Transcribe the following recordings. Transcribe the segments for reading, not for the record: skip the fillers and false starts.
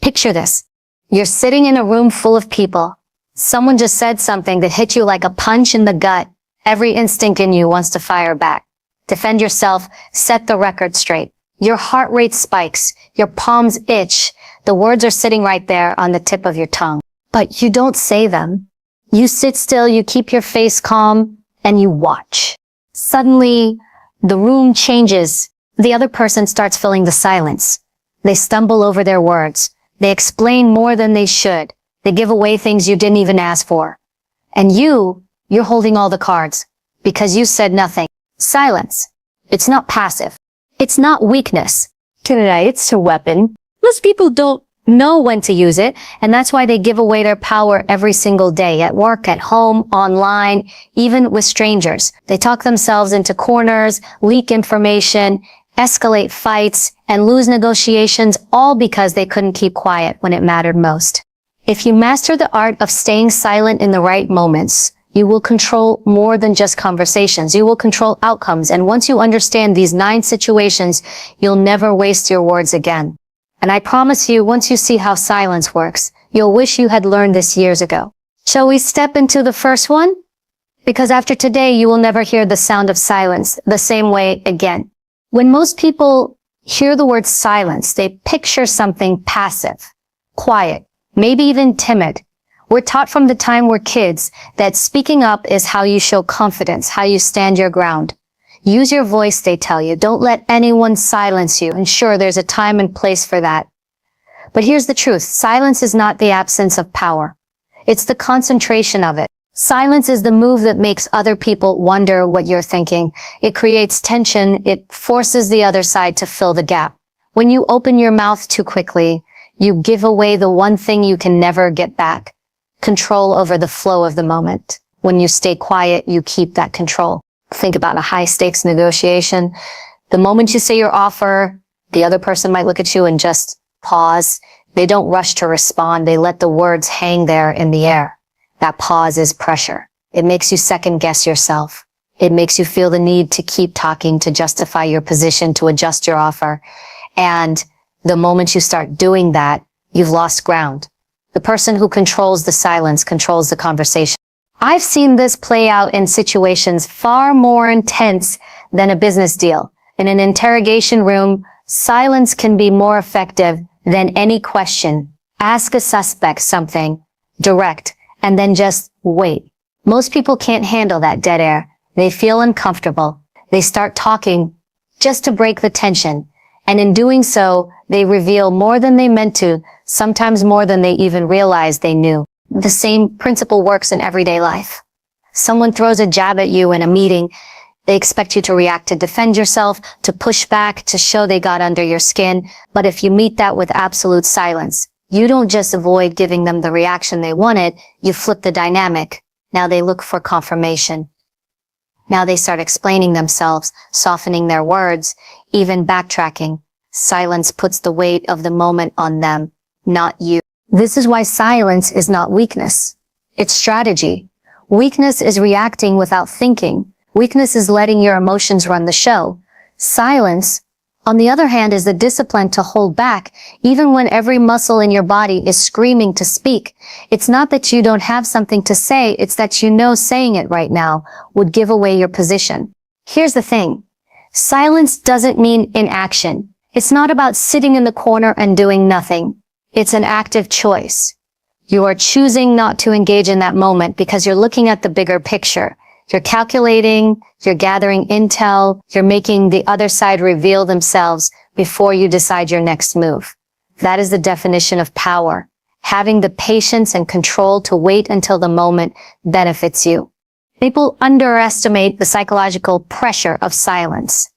Picture this. You're sitting in a room full of people. Someone just said something that hit you like a punch in the gut. Every instinct in you wants to fire back. Defend yourself, set the record straight. Your heart rate spikes, your palms itch. The words are sitting right there on the tip of your tongue. But you don't say them. You sit still, you keep your face calm, and you watch. Suddenly, the room changes. The other person starts filling the silence. They stumble over their words. They explain more than they should. They give away things you didn't even ask for. And you're holding all the cards because you said nothing. Silence. It's not passive. It's not weakness. Today, it's a weapon. Most people don't know when to use it, and that's why they give away their power every single day, at work, at home, online, even with strangers. They talk themselves into corners, leak information, escalate fights, and lose negotiations, all because they couldn't keep quiet when it mattered most. If you master the art of staying silent in the right moments, you will control more than just conversations. You will control outcomes. And once you understand these 9 situations, you'll never waste your words again. And I promise you, once you see how silence works, you'll wish you had learned this years ago. Shall we step into the first one? Because after today, you will never hear the sound of silence the same way again. When most people hear the word silence, they picture something passive, quiet, maybe even timid. We're taught from the time we're kids that speaking up is how you show confidence, how you stand your ground. Use your voice, they tell you. Don't let anyone silence you. And sure, there's a time and place for that. But here's the truth. Silence is not the absence of power. It's the concentration of it. Silence is the move that makes other people wonder what you're thinking. It creates tension. It forces the other side to fill the gap. When you open your mouth too quickly, you give away the one thing you can never get back. Control over the flow of the moment. When you stay quiet, you keep that control. Think about a high-stakes negotiation. The moment you say your offer, the other person might look at you and just pause. They don't rush to respond. They let the words hang there in the air. That pause is pressure. It makes you second-guess yourself. It makes you feel the need to keep talking, to justify your position, to adjust your offer. And the moment you start doing that, you've lost ground. The person who controls the silence controls the conversation. I've seen this play out in situations far more intense than a business deal. In an interrogation room, silence can be more effective than any question. Ask a suspect something direct and then just wait. Most people can't handle that dead air. They feel uncomfortable. They start talking just to break the tension. And in doing so, they reveal more than they meant to, sometimes more than they even realized they knew. The same principle works in everyday life. Someone throws a jab at you in a meeting. They expect you to react, to defend yourself, to push back, to show they got under your skin. But if you meet that with absolute silence, you don't just avoid giving them the reaction they wanted, you flip the dynamic. Now they look for confirmation. Now they start explaining themselves, softening their words, even backtracking. Silence puts the weight of the moment on them, not you. This is why silence is not weakness. It's strategy. Weakness is reacting without thinking. Weakness is letting your emotions run the show. Silence, on the other hand, is the discipline to hold back, even when every muscle in your body is screaming to speak. It's not that you don't have something to say, it's that you know saying it right now would give away your position. Here's the thing. Silence doesn't mean inaction. It's not about sitting in the corner and doing nothing. It's an active choice. You are choosing not to engage in that moment because you're looking at the bigger picture. You're calculating, you're gathering intel, you're making the other side reveal themselves before you decide your next move. That is the definition of power. Having the patience and control to wait until the moment benefits you. People underestimate the psychological pressure of silence.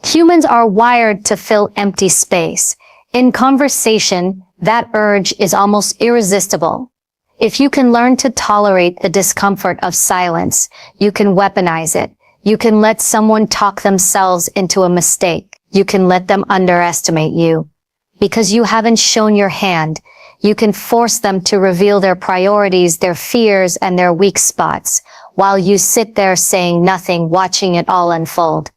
Humans are wired to fill empty space. In conversation, that urge is almost irresistible. If you can learn to tolerate the discomfort of silence, you can weaponize it. You can let someone talk themselves into a mistake. You can let them underestimate you. Because you haven't shown your hand, you can force them to reveal their priorities, their fears, and their weak spots, while you sit there saying nothing, watching it all unfold.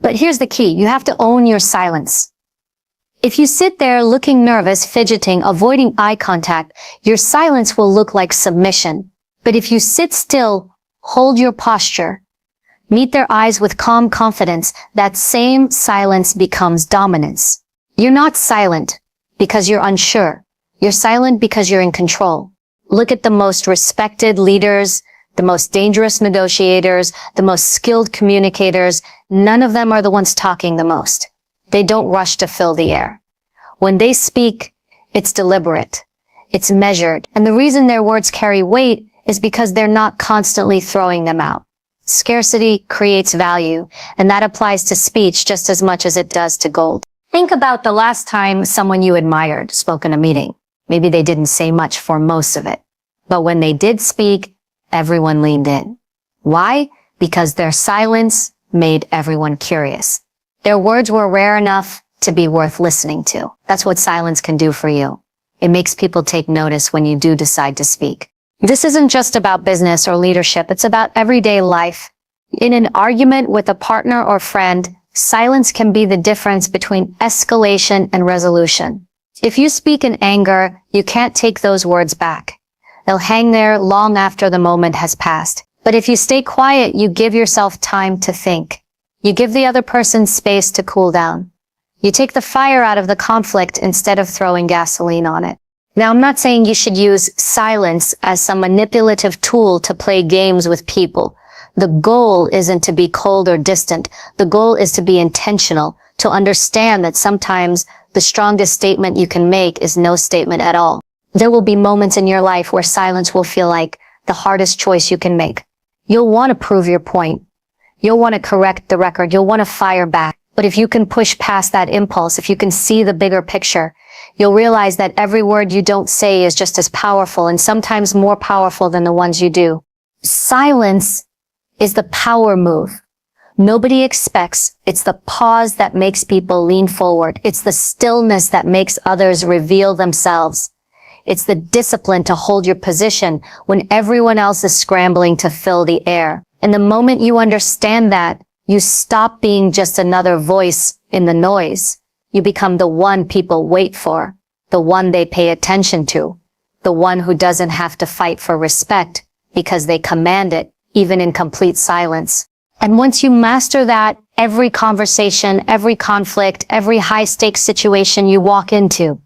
But here's the key. You have to own your silence. If you sit there looking nervous, fidgeting, avoiding eye contact, your silence will look like submission. But if you sit still, hold your posture, meet their eyes with calm confidence, that same silence becomes dominance. You're not silent because you're unsure. You're silent because you're in control. Look at the most respected leaders, the most dangerous negotiators, the most skilled communicators. None of them are the ones talking the most. They don't rush to fill the air. When they speak, it's deliberate. It's measured. And the reason their words carry weight is because they're not constantly throwing them out. Scarcity creates value, and that applies to speech just as much as it does to gold. Think about the last time someone you admired spoke in a meeting. Maybe they didn't say much for most of it. But when they did speak, everyone leaned in. Why? Because their silence made everyone curious. Their words were rare enough to be worth listening to. That's what silence can do for you. It makes people take notice when you do decide to speak. This isn't just about business or leadership. It's about everyday life. In an argument with a partner or friend, silence can be the difference between escalation and resolution. If you speak in anger, you can't take those words back. They'll hang there long after the moment has passed. But if you stay quiet, you give yourself time to think. You give the other person space to cool down. You take the fire out of the conflict instead of throwing gasoline on it. Now, I'm not saying you should use silence as some manipulative tool to play games with people. The goal isn't to be cold or distant. The goal is to be intentional, to understand that sometimes the strongest statement you can make is no statement at all. There will be moments in your life where silence will feel like the hardest choice you can make. You'll want to prove your point. You'll want to correct the record. You'll want to fire back. But if you can push past that impulse, if you can see the bigger picture, you'll realize that every word you don't say is just as powerful and sometimes more powerful than the ones you do. Silence is the power move. Nobody expects. It's the pause that makes people lean forward. It's the stillness that makes others reveal themselves. It's the discipline to hold your position when everyone else is scrambling to fill the air. And the moment you understand that, you stop being just another voice in the noise. You become the one people wait for, the one they pay attention to, the one who doesn't have to fight for respect because they command it, even in complete silence. And once you master that, every conversation, every conflict, every high-stakes situation you walk into,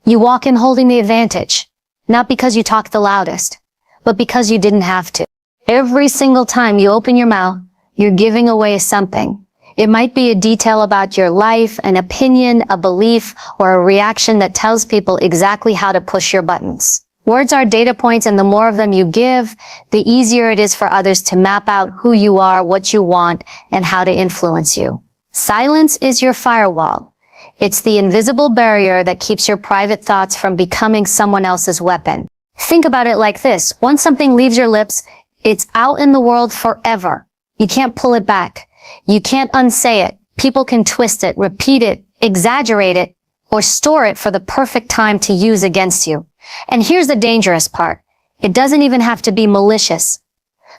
you walk in holding the advantage, not because you talk the loudest, but because you didn't have to. Every single time you open your mouth, you're giving away something. It might be a detail about your life, an opinion, a belief, or a reaction that tells people exactly how to push your buttons. Words are data points, and the more of them you give, the easier it is for others to map out who you are, what you want, and how to influence you. Silence is your firewall. It's the invisible barrier that keeps your private thoughts from becoming someone else's weapon. Think about it like this. Once something leaves your lips, it's out in the world forever. You can't pull it back. You can't unsay it. People can twist it, repeat it, exaggerate it, or store it for the perfect time to use against you. And here's the dangerous part. It doesn't even have to be malicious.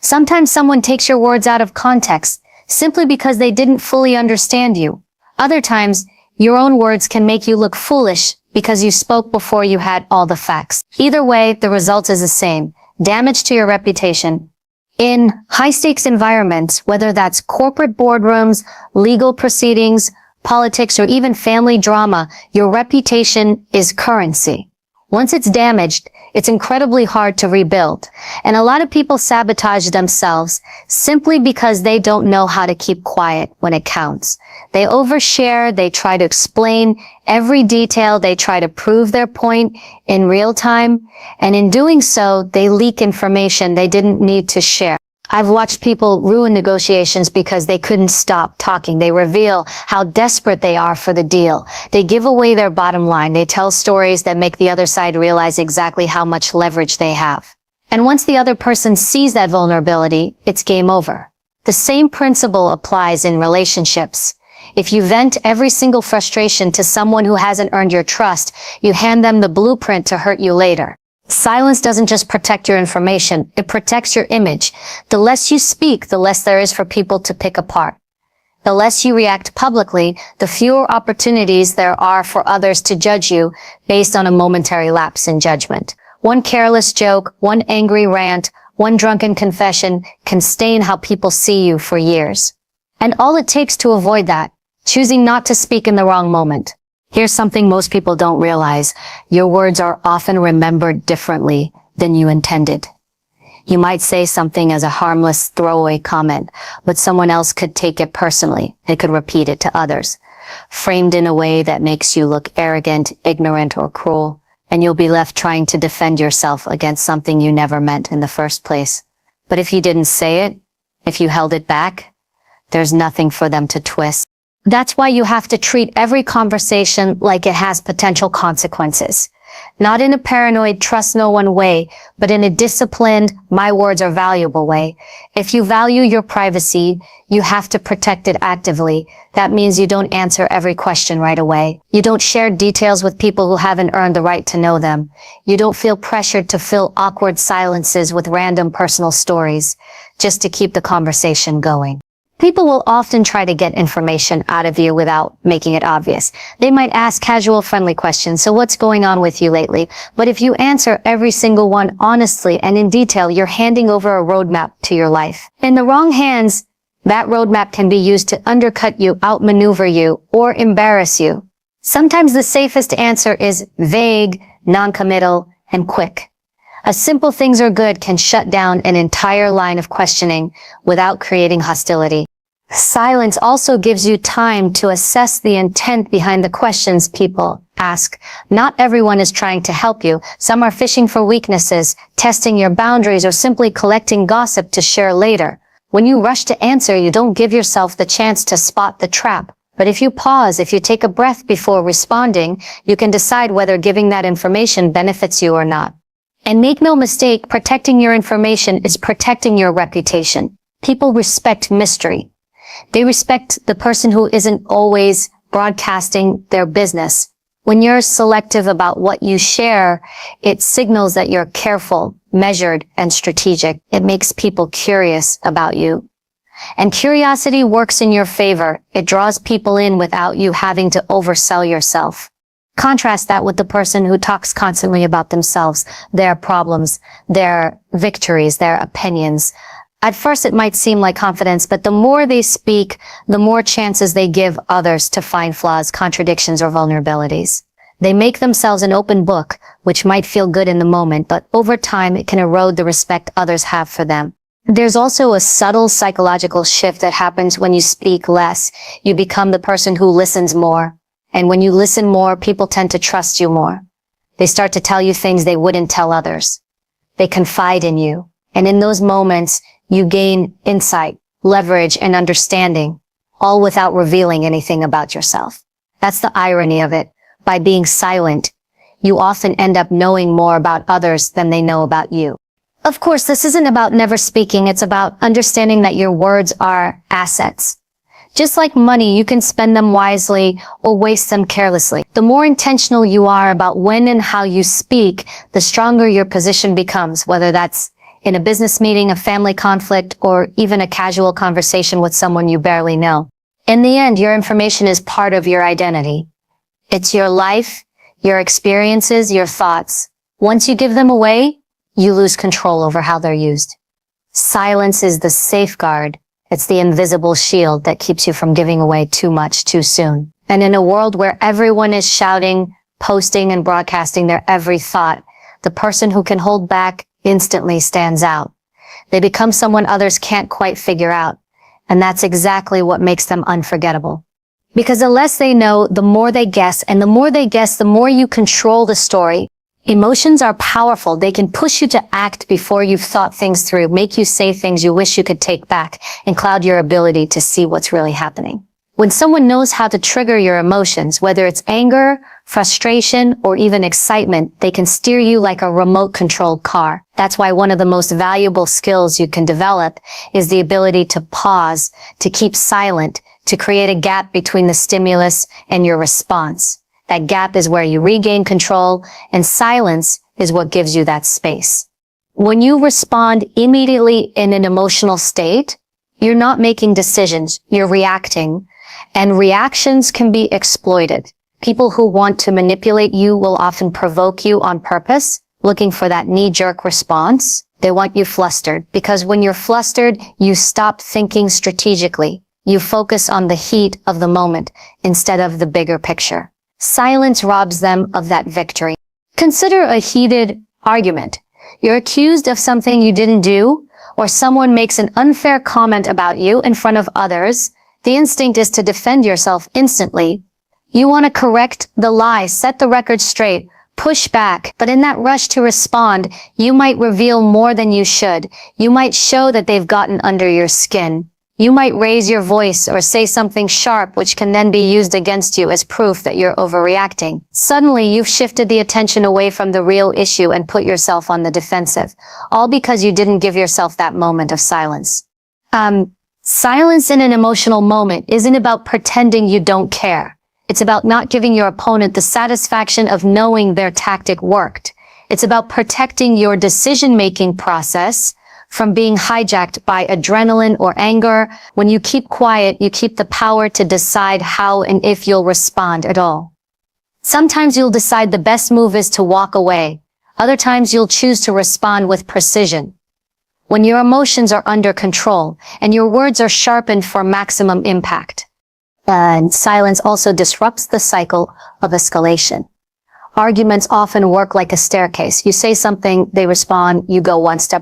Sometimes someone takes your words out of context simply because they didn't fully understand you. Other times, your own words can make you look foolish because you spoke before you had all the facts. Either way, the result is the same. Damage to your reputation. In high-stakes environments, whether that's corporate boardrooms, legal proceedings, politics, or even family drama, your reputation is currency. Once it's damaged, it's incredibly hard to rebuild. And a lot of people sabotage themselves simply because they don't know how to keep quiet when it counts. They overshare, they try to explain every detail, they try to prove their point in real time, and in doing so, they leak information they didn't need to share. I've watched people ruin negotiations because they couldn't stop talking. They reveal how desperate they are for the deal. They give away their bottom line. They tell stories that make the other side realize exactly how much leverage they have. And once the other person sees that vulnerability, it's game over. The same principle applies in relationships. If you vent every single frustration to someone who hasn't earned your trust, you hand them the blueprint to hurt you later. Silence doesn't just protect your information, it protects your image. The less you speak, the less there is for people to pick apart. The less you react publicly, the fewer opportunities there are for others to judge you based on a momentary lapse in judgment. One careless joke, one angry rant, one drunken confession can stain how people see you for years. And all it takes to avoid that, choosing not to speak in the wrong moment. Here's something most people don't realize. Your words are often remembered differently than you intended. You might say something as a harmless throwaway comment, but someone else could take it personally. They could repeat it to others, framed in a way that makes you look arrogant, ignorant, or cruel, and you'll be left trying to defend yourself against something you never meant in the first place. But if you didn't say it, if you held it back, there's nothing for them to twist. That's why you have to treat every conversation like it has potential consequences. Not in a paranoid, trust no one way, but in a disciplined, my words are valuable way. If you value your privacy, you have to protect it actively. That means you don't answer every question right away. You don't share details with people who haven't earned the right to know them. You don't feel pressured to fill awkward silences with random personal stories, just to keep the conversation going. People will often try to get information out of you without making it obvious. They might ask casual, friendly questions. So what's going on with you lately? But if you answer every single one honestly and in detail, you're handing over a roadmap to your life. In the wrong hands, that roadmap can be used to undercut you, outmaneuver you, or embarrass you. Sometimes the safest answer is vague, non-committal, and quick. A simple "things are good" can shut down an entire line of questioning without creating hostility. Silence also gives you time to assess the intent behind the questions people ask. Not everyone is trying to help you. Some are fishing for weaknesses, testing your boundaries, or simply collecting gossip to share later. When you rush to answer, you don't give yourself the chance to spot the trap. But if you pause, if you take a breath before responding, you can decide whether giving that information benefits you or not. And make no mistake, protecting your information is protecting your reputation. People respect mystery. They respect the person who isn't always broadcasting their business. When you're selective about what you share, it signals that you're careful, measured, and strategic. It makes people curious about you. And curiosity works in your favor. It draws people in without you having to oversell yourself. Contrast that with the person who talks constantly about themselves, their problems, their victories, their opinions. At first it might seem like confidence, but the more they speak, the more chances they give others to find flaws, contradictions, or vulnerabilities. They make themselves an open book, which might feel good in the moment, but over time it can erode the respect others have for them. There's also a subtle psychological shift that happens when you speak less. You become the person who listens more. And when you listen more, people tend to trust you more. They start to tell you things they wouldn't tell others. They confide in you. And in those moments, you gain insight, leverage, and understanding, all without revealing anything about yourself. That's the irony of it. By being silent, you often end up knowing more about others than they know about you. Of course, this isn't about never speaking. It's about understanding that your words are assets. Just like money, you can spend them wisely or waste them carelessly. The more intentional you are about when and how you speak, the stronger your position becomes, whether that's in a business meeting, a family conflict, or even a casual conversation with someone you barely know. In the end, your information is part of your identity. It's your life, your experiences, your thoughts. Once you give them away, you lose control over how they're used. Silence is the safeguard. It's the invisible shield that keeps you from giving away too much too soon. And in a world where everyone is shouting, posting, and broadcasting their every thought, the person who can hold back instantly stands out. They become someone others can't quite figure out. And that's exactly what makes them unforgettable. Because the less they know, the more they guess, and the more they guess, the more you control the story. Emotions are powerful. They can push you to act before you've thought things through, make you say things you wish you could take back, and cloud your ability to see what's really happening. When someone knows how to trigger your emotions, whether it's anger, frustration, or even excitement, they can steer you like a remote-controlled car. That's why one of the most valuable skills you can develop is the ability to pause, to keep silent, to create a gap between the stimulus and your response. That gap is where you regain control, and silence is what gives you that space. When you respond immediately in an emotional state, You're not making decisions, you're reacting. And reactions can be exploited. People who want to manipulate you will often provoke you on purpose, looking for that knee-jerk response. They want you flustered, because when you're flustered, you stop thinking strategically. You focus on the heat of the moment instead of the bigger picture. Silence robs them of that victory. Consider a heated argument. You're accused of something you didn't do, or someone makes an unfair comment about you in front of others. The instinct is to defend yourself instantly. You want to correct the lie, set the record straight, push back. But in that rush to respond, you might reveal more than you should. You might show that they've gotten under your skin. You might raise your voice or say something sharp, which can then be used against you as proof that you're overreacting. Suddenly, you've shifted the attention away from the real issue and put yourself on the defensive, all because you didn't give yourself that moment of silence. Silence in an emotional moment isn't about pretending you don't care. It's about not giving your opponent the satisfaction of knowing their tactic worked. It's about protecting your decision-making process from being hijacked by adrenaline or anger. When you keep quiet, you keep the power to decide how and if you'll respond at all. Sometimes you'll decide the best move is to walk away. Other times you'll choose to respond with precision. When your emotions are under control and your words are sharpened for maximum impact. And silence also disrupts the cycle of escalation. Arguments often work like a staircase. You say something, they respond, you go one step